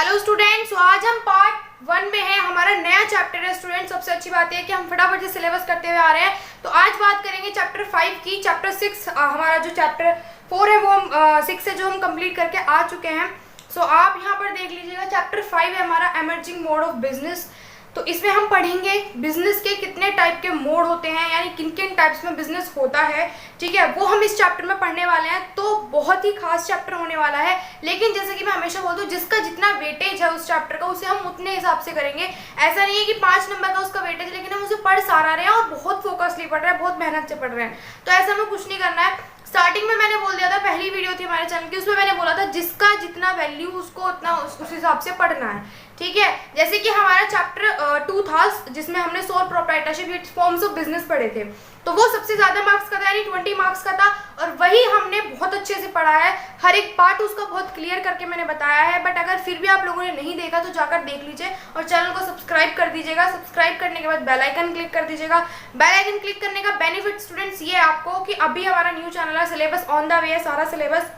Hello students, तो आज हम पार्ट 1 में है। हमारा नया चैप्टर है स्टूडेंट। सबसे अच्छी बात है कि हम फटाफट से सिलेबस करते हुए आ रहे हैं। तो आज बात करेंगे चैप्टर 5 की। चैप्टर 6 हमारा जो चैप्टर 4 है वो हम 6 से जो हम कंप्लीट करके आ चुके हैं। सो आप यहाँ पर देख लीजिएगा, चैप्टर 5 है हमारा एमर्जिंग मोड ऑफ बिजनेस। तो इसमें हम पढ़ेंगे बिजनेस के कितने टाइप के मोड होते हैं, यानी किन किन टाइप्स में बिजनेस होता है। ठीक है, वो हम इस चैप्टर में पढ़ने वाले हैं। तो बहुत ही खास चैप्टर होने वाला है। लेकिन जैसे कि मैं हमेशा बोलती हूँ, जिसका जितना वेटेज है उस चैप्टर का, उसे हम उतने हिसाब से करेंगे। ऐसा नहीं है कि 5 नंबर का उसका वेटेज है लेकिन हम उसे पढ़ सारा रहे हैं और बहुत फोकसली पढ़ रहे हैं, बहुत मेहनत से पढ़ रहे हैं। तो ऐसा हमें कुछ नहीं करना है। स्टार्टिंग में मैंने बोल दिया था, पहली वीडियो थी हमारे चैनल की, उसमें मैंने बोला था जिसका जितना वैल्यू उसको उतना उस हिसाब से पढ़ना है। ठीक है, जैसे कि हमारा चैप्टर 2 था जिसमें हमने sole proprietorship forms of business पढ़े थे। तो वो सबसे ज्यादा मार्क्स का था, यानी 20 मार्क्स का था, और वही हमने बहुत अच्छे से पढ़ा है। हर एक पार्ट उसका बहुत क्लियर करके मैंने बताया है। बट अगर फिर भी आप लोगों ने नहीं देखा तो जाकर देख लीजिए और चैनल को सब्सक्राइब कर दीजिएगा। सब्सक्राइब करने के बाद बेल आइकन क्लिक कर दीजिएगा। बेल आइकन क्लिक करने का बेनिफिट स्टूडेंट्स ये आपको कि अभी हमारा न्यू चैनल है, सिलेबस ऑन द वे है, सारा सिलेबस।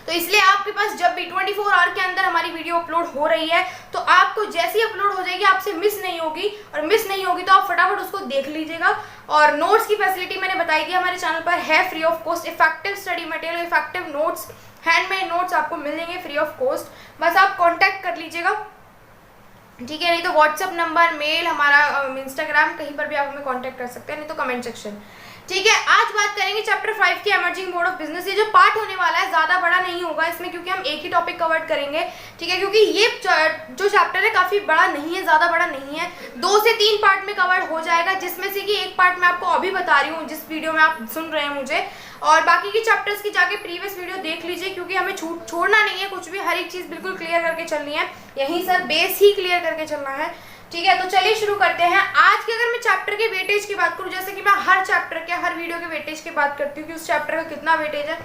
तो इसलिए आपके पास जब भी 24 आवर के अंदर हमारी वीडियो अपलोड हो रही है तो आपको जैसी अपलोड हो जाएगी आपसे मिस नहीं होगी, और मिस नहीं होगी तो आप फटाफट उसको देख लीजिएगा। और नोट्स की फैसिलिटी मैंने बताई थी हमारे चैनल पर है free of cost. Effective study material, effective notes, handmade notes आपको मिल जाएंगे फ्री ऑफ कॉस्ट। बस आप कॉन्टैक्ट कर लीजिएगा, ठीक है। नहीं तो व्हाट्सअप नंबर, मेल, हमारा इंस्टाग्राम, कहीं पर भी आप हमें कॉन्टैक्ट कर सकते हैं, नहीं तो कमेंट सेक्शन। ठीक है, आज बात करेंगे चैप्टर 5 की एमर्जिंग मोड ऑफ बिजनेस। ये जो पार्ट होने वाला है ज्यादा बड़ा नहीं होगा इसमें, क्योंकि हम एक ही टॉपिक कवर करेंगे। ठीक है, क्योंकि ये जो चैप्टर है काफी बड़ा नहीं है, ज्यादा बड़ा नहीं है। 2 से 3 पार्ट में कवर हो जाएगा, जिसमें से कि एक पार्ट मैं आपको अभी बता रही हूँ जिस वीडियो में आप सुन रहे हैं मुझे। और बाकी के चैप्टर्स की जाके प्रीवियस वीडियो देख लीजिए, क्योंकि हमें छोड़ना नहीं है कुछ भी। हर एक चीज बिल्कुल क्लियर करके चलनी है, यही सर बेस ही क्लियर करके चलना है। ठीक है, तो चलिए शुरू करते हैं। आज की अगर मैं चैप्टर के वेटेज की बात करूं, जैसे कि मैं हर चैप्टर के हर वीडियो के वेटेज की बात करती हूँ कि उस चैप्टर का कितना वेटेज है।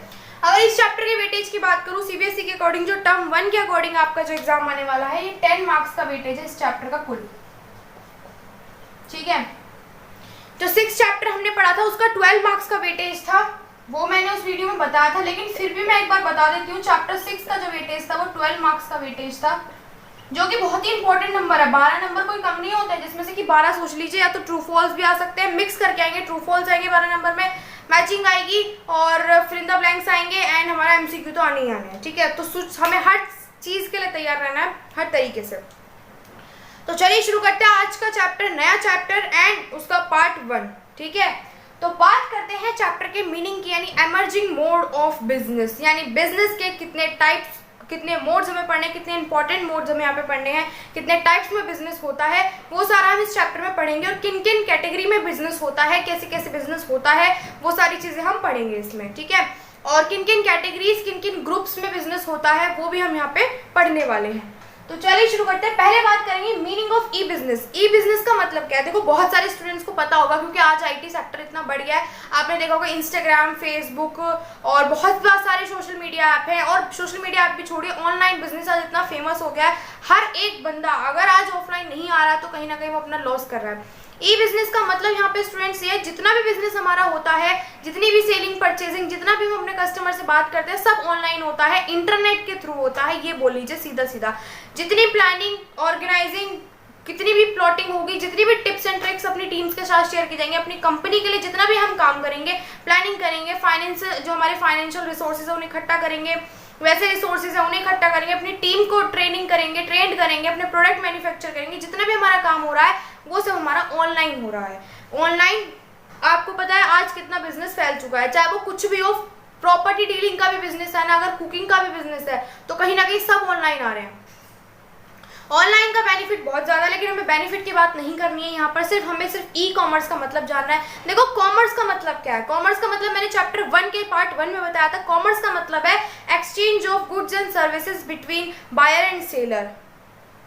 अगर इस चैप्टर के वेटेज की बात करूं सीबीएसई के अकॉर्डिंग, जो टर्म 1 के अकॉर्डिंग आपका जो एग्जाम आने वाला है, ये 10 मार्क्स का वेटेज है इस चैप्टर का कुल। ठीक है, जो 6 चैप्टर हमने पढ़ा था उसका 12 मार्क्स का वेटेज था, वो मैंने उस वीडियो में बताया था। लेकिन फिर भी मैं एक बार बता देती हूँ, चैप्टर 6 का जो वेटेज था वो 12 मार्क्स का वेटेज था, जो कि बहुत ही इंपॉर्टेंट नंबर है। 12 नंबर कोई कम नहीं होता है, जिसमें से कि 12 सोच लीजिए, या तो ट्रू फॉल्स भी आ सकते हैं, मिक्स करके आएंगे। ट्रू फॉल्स आएंगे 12 नंबर में, मैचिंग आएगी और फिल इन द ब्लैंक्स आएंगे, एंड हमारा एमसीक्यू तो आने ही आने हैं। ठीक है, तो हमें हर चीज के लिए तैयार रहना है, हर तरीके से। तो चलिए शुरू करते हैं आज का चैप्टर, नया चैप्टर एंड उसका पार्ट 1। ठीक है, तो बात करते हैं चैप्टर के मीनिंग की, यानी एमर्जिंग मोड ऑफ बिजनेस, यानी बिजनेस के कितने टाइप्स, कितने मोड्स हमें पढ़ने, कितने इंपॉर्टेंट मोड्स हमें यहाँ पे पढ़ने हैं, कितने टाइप्स में बिजनेस होता है, वो सारा हम इस चैप्टर में पढ़ेंगे। और किन किन कैटेगरी में बिजनेस होता है, कैसे कैसे बिजनेस होता है, वो सारी चीजें हम पढ़ेंगे इसमें। ठीक है, और किन किन कैटेगरीज, किन किन ग्रुप्स में बिजनेस होता है वो भी हम यहाँ पे पढ़ने वाले हैं। तो चलिए शुरू करते हैं। पहले बात करेंगे meaning of E business. E business का मतलब क्या है? देखो, बहुत सारे स्टूडेंट्स को पता होगा, क्योंकि आज आईटी सेक्टर इतना बढ़ गया है। आपने देखा होगा इंस्टाग्राम, फेसबुक और बहुत सारे सोशल मीडिया ऐप हैं। और सोशल मीडिया ऐप भी छोड़िए, ऑनलाइन बिजनेस आज इतना फेमस हो गया है। हर एक बंदा अगर आज ऑफलाइन नहीं आ रहा तो कहीं ना कहीं वो अपना लॉस कर रहा है। ई बिजनेस का मतलब यहाँ पे स्टूडेंट्स ये है, जितना भी बिजनेस हमारा होता है, जितनी भी सेलिंग, परचेजिंग, जितना भी हम अपने कस्टमर से बात करते हैं, सब ऑनलाइन होता है, इंटरनेट के थ्रू होता है। ये बोल लीजिए सीधा सीधा। जितनी प्लानिंग, ऑर्गेनाइजिंग, कितनी भी प्लॉटिंग होगी, जितनी भी टिप्स एंड ट्रिक्स अपनी टीम्स के साथ शेयर की जाएंगे, अपनी कंपनी के लिए जितना भी हम काम करेंगे, प्लानिंग करेंगे, फाइनेंस, जो हमारे फाइनेंशियल रिसोर्सेज है उन्हें इकट्ठा करेंगे, वैसे रिसोर्सेज है उन्हें इकट्ठा करेंगे, अपनी टीम को ट्रेनिंग करेंगे, ट्रेंड करेंगे, अपने प्रोडक्ट मैन्युफैक्चर करेंगे, जितना भी हमारा काम हो रहा है वो सब हमारा ऑनलाइन हो रहा है। ऑनलाइन आपको पता है आज कितना बिजनेस फैल चुका है, चाहे वो कुछ भी हो। प्रॉपर्टी डीलिंग का भी बिजनेस है ना, अगर कुकिंग का भी बिजनेस है, तो कहीं ना कहीं सब ऑनलाइन आ रहे हैं। ऑनलाइन का बेनिफिट बहुत ज्यादा है, लेकिन हमें बेनिफिट की बात नहीं करनी है यहाँ पर। हमें सिर्फ ई कॉमर्स का मतलब जानना है। देखो, कॉमर्स का मतलब क्या है? कॉमर्स का मतलब मैंने चैप्टर 1 के पार्ट 1 में बताया था। कॉमर्स का मतलब है exchange of goods and services between buyer and seller.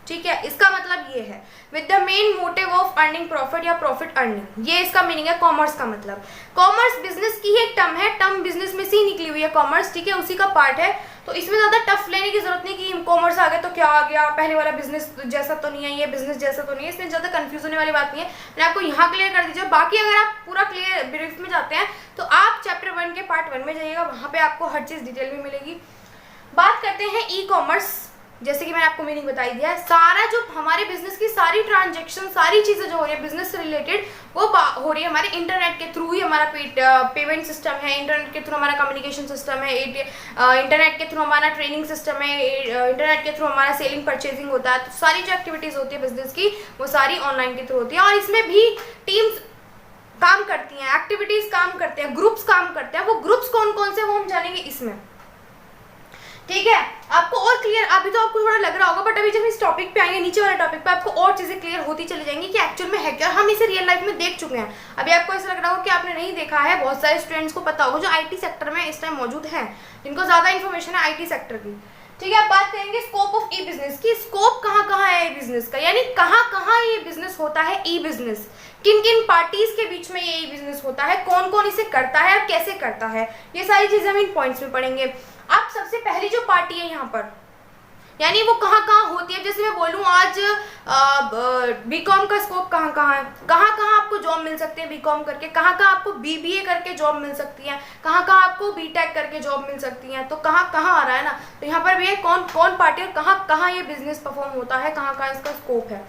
ठीक है, इसका मतलब ये है with the main motive of earning profit या प्रॉफिट अर्निंग, ये इसका मीनिंग है कॉमर्स का मतलब। कॉमर्स बिजनेस की एक टर्म है, टर्म बिजनेस में से ही निकली हुई है कॉमर्स। ठीक है, उसी का पार्ट है। तो इसमें ज्यादा टफ लेने की जरूरत नहीं कि कॉमर्स आ गया तो क्या आ गया, पहले वाला बिजनेस जैसा तो नहीं है, ये बिजनेस जैसा तो नहीं है। इसमें ज्यादा कंफ्यूज होने वाली बात नहीं है, मैं आपको यहाँ क्लियर कर दीजिए। बाकी अगर आप पूरा क्लियर ब्रीफ में जाते हैं तो आप चैप्टर 1 के पार्ट 1 में जाइएगा, वहां पे आपको हर चीज डिटेल में मिलेगी। बात करते हैं ई कॉमर्स। जैसे कि मैंने आपको मीनिंग बताई दिया है, सारा जो हमारे बिजनेस की सारी ट्रांजेक्शन, सारी चीज़ें जो हो रही है बिजनेस से रिलेटेड, वो हो रही है हमारे इंटरनेट के थ्रू ही। हमारा पेमेंट सिस्टम है, इंटरनेट के थ्रू हमारा कम्युनिकेशन सिस्टम है, इंटरनेट के थ्रू हमारा ट्रेनिंग सिस्टम है, इंटरनेट के थ्रू हमारा सेलिंग परचेजिंग होता है। तो सारी जो एक्टिविटीज़ होती है बिजनेस की वो सारी ऑनलाइन के थ्रू होती है। और इसमें भी टीम्स काम करती हैं, एक्टिविटीज़ काम करते हैं, ग्रुप्स काम करते हैं। वो ग्रुप्स कौन कौन से वो हम जानेंगे इसमें, ठीक है। आपको और क्लियर, अभी तो आपको थोड़ा लग रहा होगा, बट अभी जब इस टॉपिक पे आएंगे, नीचे वाले टॉपिक पे, आपको और चीजें क्लियर होती चली जाएंगी कि एक्चुअल में है क्या। हम इसे रियल लाइफ में देख चुके हैं। अभी आपको ऐसा लग रहा होगा कि आपने नहीं देखा है, बहुत सारे स्टूडेंट्स को पता होगा जो आईटी सेक्टर में इस टाइम मौजूद हैं, जिनको ज्यादा इन्फॉर्मेशन है आईटी सेक्टर की, ठीक है। अब बात करेंगे स्कोप ऑफ ई बिजनेस की। स्कोप कहाँ कहाँ है ई बिजनेस का, यानी कहाँ कहाँ ये बिजनेस होता है ई बिजनेस, किन किन पार्टीज के बीच में ये ई बिजनेस होता है, कौन कौन इसे करता है और कैसे करता है, ये सारी चीजें हम इन पॉइंट्स में पढ़ेंगे। अब सबसे पहली जो पार्टी है यहाँ पर, यानी वो कहाँ कहाँ होती है। जैसे मैं बोलूँ आज बीकॉम का स्कोप कहाँ कहाँ है, कहाँ कहाँ आपको जॉब मिल सकते हैं बीकॉम करके, कहाँ कहाँ आपको बीबीए करके जॉब मिल सकती है, कहाँ कहाँ आपको बीटेक करके जॉब मिल सकती है। तो कहाँ कहाँ आ रहा है ना, तो यहाँ पर भी है कौन कौन पार्टी और कहाँ कहाँ ये बिजनेस परफॉर्म होता है, कहाँ कहाँ इसका स्कोप है।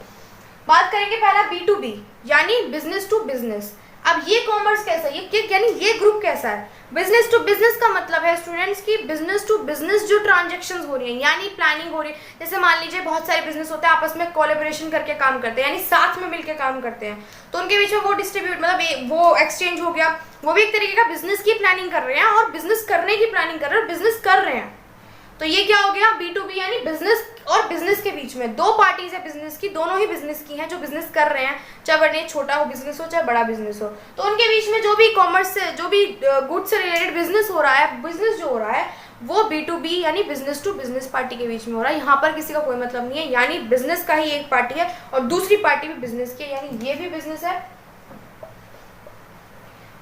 बात करेंगे पहला B2B, यानी बिजनेस टू बिजनेस। अब ये कॉमर्स कैसा है, यानी ये ग्रुप कैसा है। बिजनेस टू बिजनेस का मतलब है स्टूडेंट्स की बिजनेस टू बिजनेस जो ट्रांजैक्शंस हो रही हैं, यानी प्लानिंग हो रही है। जैसे मान लीजिए बहुत सारे बिजनेस होते हैं, आपस में कोलैबोरेशन करके काम करते हैं, यानी साथ में मिलकर काम करते हैं, तो उनके बीच में वो डिस्ट्रीब्यूट, मतलब वो एक्सचेंज हो गया, वो भी एक तरीके का बिजनेस की प्लानिंग कर रहे हैं और बिजनेस करने की प्लानिंग कर रहे हैं और बिजनेस कर रहे हैं। तो ये क्या हो गया, B2B, यानी बिजनेस और बिजनेस के बीच में दो पार्टीज है बिजनेस की, दोनों ही बिजनेस की हैं जो बिजनेस कर रहे हैं, चाहे बड़े छोटा हो बिजनेस हो चाहे बड़ा बिजनेस हो। तो उनके बीच में जो भी कॉमर्स से, जो भी गुड्स से रिलेटेड बिजनेस हो रहा है, बिजनेस जो हो रहा है वो B2B यानी बिजनेस टू बिजनेस पार्टी के बीच में हो रहा है। यहाँ पर किसी का कोई मतलब नहीं है, यानी बिजनेस का ही एक पार्टी है और दूसरी पार्टी भी बिजनेस की है, यानी ये भी बिजनेस है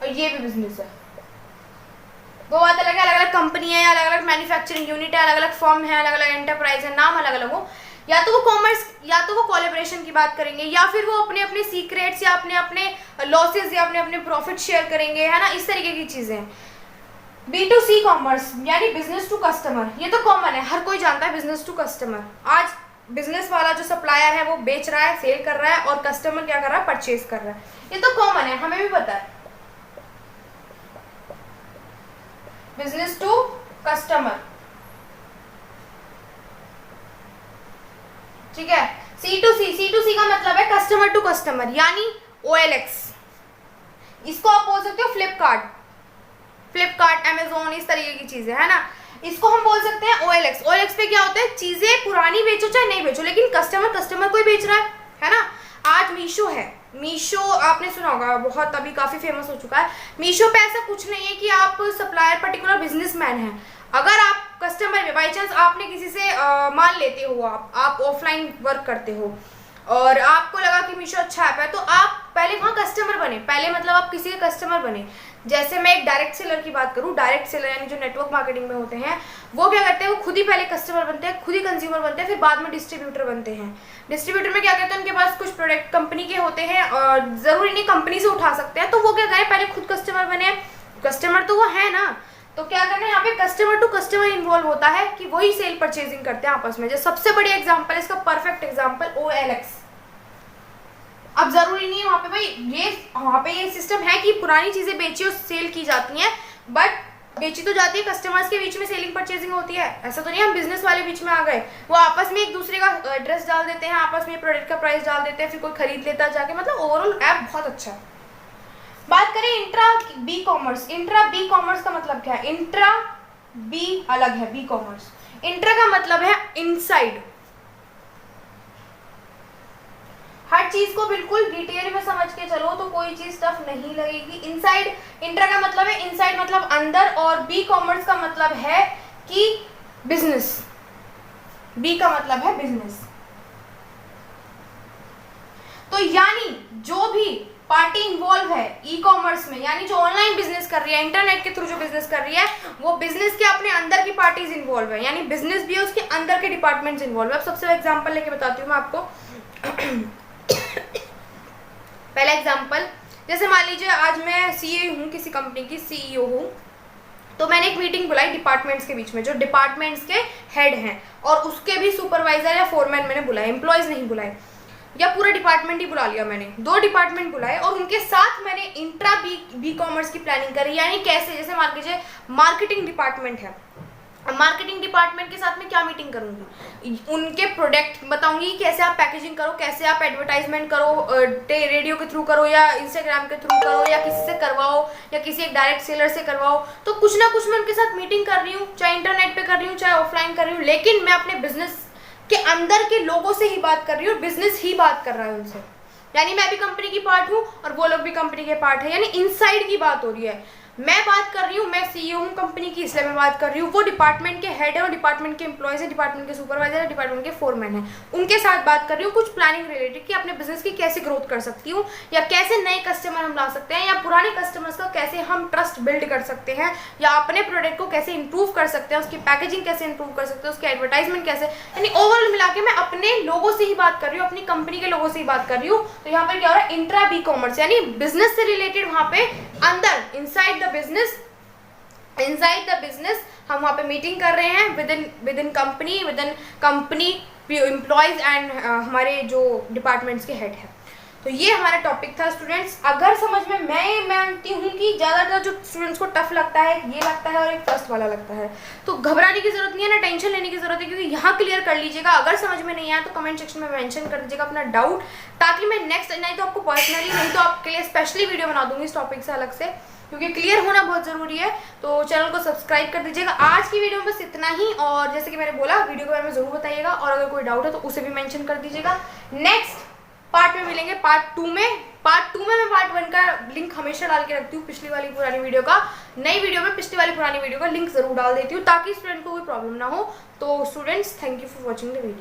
और ये भी बिजनेस है। वो बात अलग है, अलग अलग कंपनी है, अलग अलग मैन्युफैक्चरिंग यूनिट है, अलग अलग फर्म है, अलग अलग एंटरप्राइज है, नाम अलग अलग हो, या तो वो कॉमर्स, या तो वो कोलैबोरेशन की बात करेंगे, या फिर वो अपने अपने सीक्रेट्स या अपने अपने लॉसेस या अपने अपने प्रॉफिट शेयर करेंगे, है ना, इस तरीके की चीजें। B2C कॉमर्स यानी बिजनेस टू कस्टमर, ये तो कॉमन है, हर कोई जानता है बिजनेस टू कस्टमर। आज बिजनेस वाला जो सप्लायर है वो बेच रहा है, सेल कर रहा है, और कस्टमर क्या कर रहा है, परचेज कर रहा है। ये तो कॉमन है, हमें भी पता है, बिजनेस टू कस्टमर, ठीक है। C2C का मतलब है कस्टमर टू कस्टमर, यानी OLX। इसको आप बोल सकते हो फ्लिपकार्ट, अमेजोन, इस तरीके की चीजें, है ना। इसको हम बोल सकते हैं OLX। OLX पे क्या होता है, चीजें पुरानी बेचो चाहे नहीं बेचो, लेकिन कस्टमर को ही बेच रहा है ना। आज मीशो है, मीशो आपने सुना होगा, बहुत अभी काफी फेमस हो चुका है। मीशो पे ऐसा कुछ नहीं है कि आप सप्लायर पर्टिकुलर बिजनेसमैन हैं। अगर आप कस्टमर में बाई चांस आपने किसी से माल लेते हो, आप ऑफलाइन वर्क करते हो और आपको लगा कि मीशो अच्छा ऐप है, तो आप पहले वहाँ कस्टमर बने, पहले मतलब आप किसी के कस्टमर बने। जैसे मैं एक डायरेक्ट सेलर की बात करूँ, डायरेक्ट सेलर यानी जो नेटवर्क मार्केटिंग में होते हैं, वो क्या करते हैं, वो खुद ही पहले कस्टमर बनते हैं, खुद ही कंज्यूमर बनते हैं, फिर बाद में डिस्ट्रीब्यूटर बनते हैं। डिस्ट्रीब्यूटर में क्या कहते हैं, उनके पास कुछ प्रोडक्ट कंपनी के होते हैं और जरूरी नहीं कंपनी से उठा सकते हैं, तो वो क्या करें, पहले खुद कस्टमर बने, कस्टमर तो वो है ना, तो क्या करना है, यहाँ पे कस्टमर टू कस्टमर इन्वॉल्व होता है कि वही सेल परचेजिंग करते हैं आपस में। जो सबसे बड़ी एग्जांपल है इसका, परफेक्ट एग्जांपल OLX। अब जरूरी नहीं है वहाँ पे वहाँ पे ये सिस्टम है कि पुरानी चीजें बेची और सेल की जाती हैं, बट बेची तो जाती है, कस्टमर्स के बीच में सेलिंग परचेजिंग होती है। ऐसा तो नहीं हम बिजनेस वाले बीच में आ गए, वो आपस में एक दूसरे का एड्रेस डाल देते हैं, आपस में प्रोडक्ट का प्राइस डाल देते हैं, फिर कोई खरीद लेता है जाके। मतलब ओवरऑल ऐप बहुत अच्छा है। बात करें intra B commerce. Intra B commerce का मतलब क्या है, इंट्रा बी अलग है, बी कॉमर्स। इंट्रा का मतलब है इनसाइड, हर चीज को बिल्कुल डिटेल में समझ के चलो तो कोई चीज टफ नहीं लगेगी। इनसाइड, इंट्रा का मतलब है इनसाइड मतलब अंदर, और बी कॉमर्स का मतलब है कि बिजनेस, बी का मतलब है बिजनेस। तो यानी जो भी पार्टी इन्वॉल्व है ई कॉमर्स में, यानी जो ऑनलाइन बिजनेस कर रही है, इंटरनेट के थ्रू जो बिजनेस कर रही है, वो बिजनेस के अपने अंदर की पार्टीज इन्वॉल्व है, यानी बिजनेस भी है, उसके अंदर के डिपार्टमेंट्स इन्वॉल्व है। अब सबसे एग्जांपल लेके बताती हूँ मैं आपको। पहला एग्जांपल, जैसे मान लीजिए आज मैं सीए हूँ, किसी कंपनी की CEO हूँ, तो मैंने एक मीटिंग बुलाई डिपार्टमेंट्स के बीच में, जो डिपार्टमेंट्स के हेड हैं, और उसके भी सुपरवाइजर या फोरमैन मैंने बुलाए, एम्प्लॉयज नहीं बुलाए, या पूरा डिपार्टमेंट ही बुला लिया मैंने। 2 डिपार्टमेंट बुलाए और उनके साथ मैंने इंट्रा बी कॉमर्स की प्लानिंग करी। यानी कैसे, जैसे मान लीजिए मार्केटिंग डिपार्टमेंट है, मार्केटिंग डिपार्टमेंट के साथ में क्या मीटिंग करूंगी, उनके प्रोडक्ट बताऊंगी, कैसे आप पैकेजिंग करो, कैसे आप एडवर्टाइजमेंट करो, रेडियो के थ्रू करो या इंस्टाग्राम के थ्रू करो या किसी से करवाओ या किसी एक डायरेक्ट सेलर से करवाओ। तो कुछ ना कुछ मैं उनके साथ मीटिंग कर रही हूँ, चाहे इंटरनेट पे कर रही हूँ चाहे ऑफलाइन कर रही हूँ, लेकिन मैं अपने बिजनेस के अंदर के लोगों से ही बात कर रही हूँ, बिजनेस ही बात कर रहा है उनसे। यानी मैं भी कंपनी की पार्ट हूँ और वो लोग भी कंपनी के पार्ट है, यानी इनसाइड की बात हो रही है। मैं बात कर रही हूँ, मैं सीईओ हूँ कंपनी की, इसलिए मैं बात कर रही हूँ। वो डिपार्टमेंट के हेड है और डिपार्टमेंट के एम्प्लॉयज है, डिपार्टमेंट के सुपरवाइजर है, डिपार्टमेंट के फोरमैन है, उनके साथ बात कर रही हूँ कुछ प्लानिंग रिलेटेड कि अपने बिजनेस की कैसे ग्रोथ कर सकती हूँ, या कैसे नए कस्टमर हम ला सकते हैं, या पुराने कस्टमर्स का कैसे हम ट्रस्ट बिल्ड कर सकते हैं, या अपने प्रोडक्ट को कैसे इंप्रूव कर सकते हैं, उसकी पैकेजिंग कैसे इंप्रूव कर सकते हैं, उसकी एडवर्टाइजमेंट कैसे, यानी ओवरऑल मिला के मैं अपने लोगों से ही बात कर रही हूँ, अपनी कंपनी के लोगों से ही बात कर रही हूँ। तो यहाँ पर क्या हो रहा है, इंट्रा बी कॉमर्स, यानी बिजनेस से रिलेटेड वहाँ पे अंदर इनसाइड द बिजनेस हम वहाँ पे मीटिंग कर रहे हैं with in company employees and हमारे जो डिपार्टमेंट्स के हेड हैं। तो ये हमारा टॉपिक था स्टूडेंट्स। अगर समझ में, मैं मानती हूँ कि ज़्यादातर जो स्टूडेंट्स को टफ लगता है, ये लगता है और एक फर्स्ट वाला लगता है, तो घबराने की जरूरत नहीं है, ना टेंशन लेने की जरूरत है, क्योंकि यहाँ क्लियर कर लीजिएगा। अगर समझ में नहीं आया तो कमेंट सेक्शन में मेंशन कर दीजिएगा अपना डाउट, ताकि मैं नेक्स्ट, नहीं तो आपको पर्सनली, नहीं तो आपके लिए स्पेशली वीडियो बना दूंगी इस टॉपिक से अलग से, क्योंकि क्लियर होना बहुत ज़रूरी है। तो चैनल को सब्सक्राइब कर दीजिएगा। आज की वीडियो में बस इतना ही, और जैसे कि मैंने बोला, वीडियो के बारे में ज़रूर बताइएगा, और अगर कोई डाउट है तो उसे भी मेंशन कर दीजिएगा। नेक्स्ट पार्ट में मिलेंगे, पार्ट 2 में मैं पार्ट 1 का लिंक हमेशा डाल के रखती हूँ, पिछली वाली पुरानी वीडियो का। नई वीडियो में पिछली वाली पुरानी वीडियो का लिंक ज़रूर डाल देती हूँ, ताकि स्टूडेंट को कोई प्रॉब्लम ना हो। तो students, thank you for watching the video.